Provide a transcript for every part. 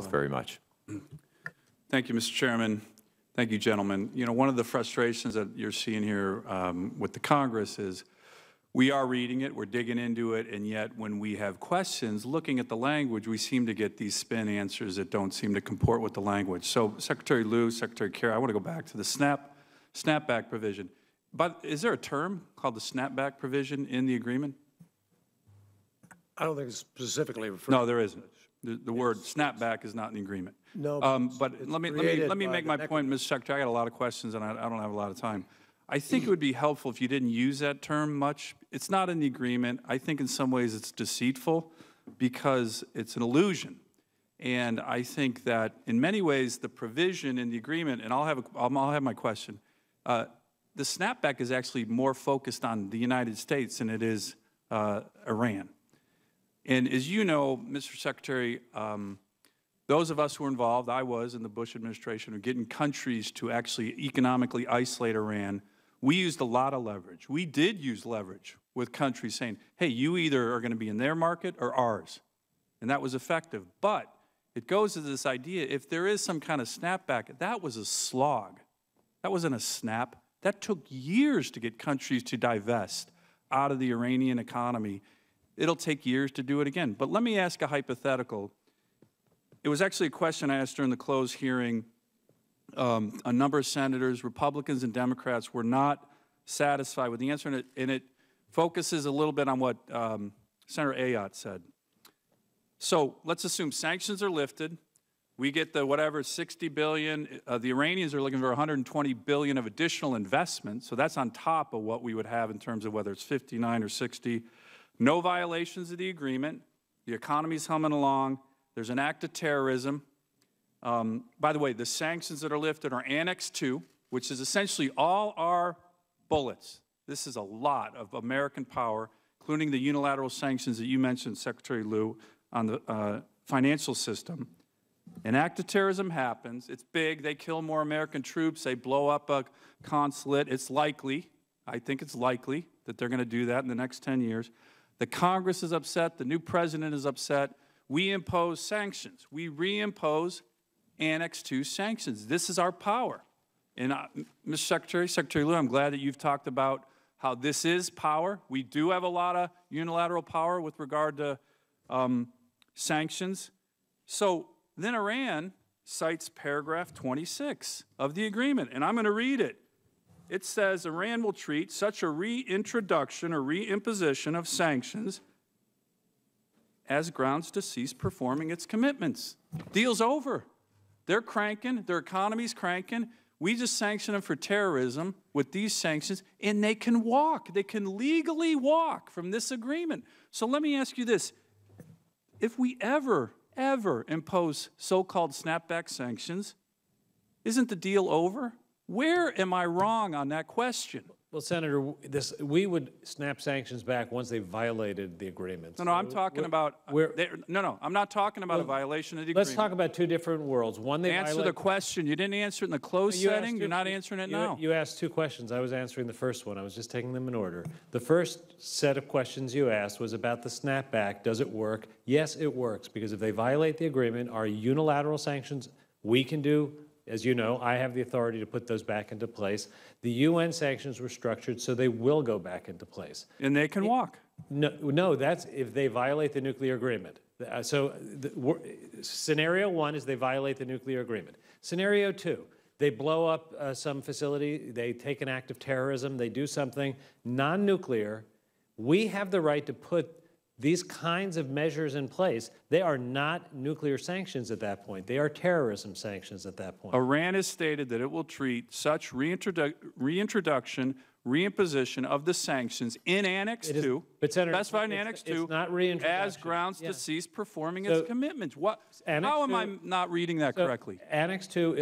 both very much. Thank you, Mr. Chairman. Thank you, gentlemen. You know, one of the frustrations that you're seeing here with the Congress is we are reading it, we're digging into it, and yet when we have questions, looking at the language, we seem to get these spin answers that don't seem to comport with the language. So, Secretary Lew, Secretary Kerry, I want to go back to the snapback provision. But is there a term called the snapback provision in the agreement? I don't think it's specifically referred. No, there isn't. The word snapback is not in the agreement. No, but let me make my point, Mr. Secretary. I got a lot of questions, and I don't have a lot of time. I think it would be helpful if you didn't use that term much. It's not in the agreement. I think in some ways it's deceitful because it's an illusion. And I think that in many ways the provision in the agreement, and I'll have my question, the snapback is actually more focused on the United States than it is Iran. And as you know, Mr. Secretary, those of us who were involved, I was in the Bush administration, of getting countries to actually economically isolate Iran, we used a lot of leverage. We did use leverage with countries saying, hey, you either are going to be in their market or ours. And that was effective. But it goes to this idea, if there is some kind of snapback, that was a slog. That wasn't a snap. That took years to get countries to divest out of the Iranian economy. It'll take years to do it again. But let me ask a hypothetical. It was actually a question I asked during the closed hearing. A number of senators, Republicans and Democrats, were not satisfied with the answer, and it focuses a little bit on what Senator Ayotte said. So let's assume sanctions are lifted. We get the whatever, 60 billion. The Iranians are looking for 120 billion of additional investment, so that's on top of what we would have in terms of whether it's 59 or 60. No violations of the agreement. The economy's humming along. There's an act of terrorism. By the way, the sanctions that are lifted are Annex 2, which is essentially all our bullets. This is a lot of American power, including the unilateral sanctions that you mentioned, Secretary Lew, on the financial system. An act of terrorism happens. It's big. They kill more American troops. They blow up a consulate. It's likely, I think it's likely, that they're going to do that in the next 10 years. The Congress is upset. The new president is upset. We impose sanctions. We reimpose Annex 2 sanctions. This is our power. And Mr. Secretary, Secretary Lew, I'm glad that you've talked about how this is power. We do have a lot of unilateral power with regard to sanctions. So then Iran cites paragraph 26 of the agreement, and I'm going to read it. It says Iran will treat such a reintroduction or reimposition of sanctions as grounds to cease performing its commitments. Deal's over. They're cranking. Their economy's cranking. We just sanction them for terrorism with these sanctions, and they can walk. They can legally walk from this agreement. So let me ask you this. If we ever impose so-called snapback sanctions, isn't the deal over? Where am I wrong on that question? Well, Senator, we would snap sanctions back once they violated the agreement. No, I'm talking about. I'm not talking about a violation of the agreement. Let's talk about two different worlds. One, they answer the question. You didn't answer it in the closed setting. You're not answering it now. You asked two questions. I was answering the first one. I was just taking them in order. The first set of questions you asked was about the snapback. Does it work? Yes, it works, because if they violate the agreement, our unilateral sanctions, we can do. As you know, I have the authority to put those back into place. The UN sanctions were structured so they will go back into place. And they can walk. No, that's if they violate the nuclear agreement. Scenario one is they violate the nuclear agreement. Scenario two, they blow up some facility, they take an act of terrorism, they do something non-nuclear. We have the right to put these kinds of measures in place. They are not nuclear sanctions at that point. They are terrorism sanctions at that point. Iran has stated that it will treat such reintroduction, reimposition of the sanctions in Annex 2, specified in Annex 2, as grounds to cease performing its commitments. How am I not reading that correctly? Annex 2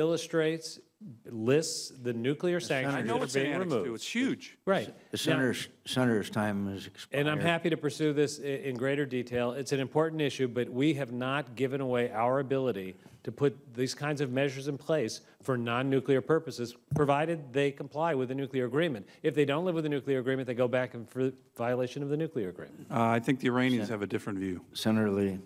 lists the nuclear sanctions I know it's that are being Annex removed. 2. It's huge. Right. The Senator's time is expired. And I'm happy to pursue this in greater detail. It's an important issue, but we have not given away our ability to put these kinds of measures in place for non-nuclear purposes, provided they comply with the nuclear agreement. If they don't live with the nuclear agreement, they go back in for violation of the nuclear agreement. I think the Iranians have a different view. Senator Lee.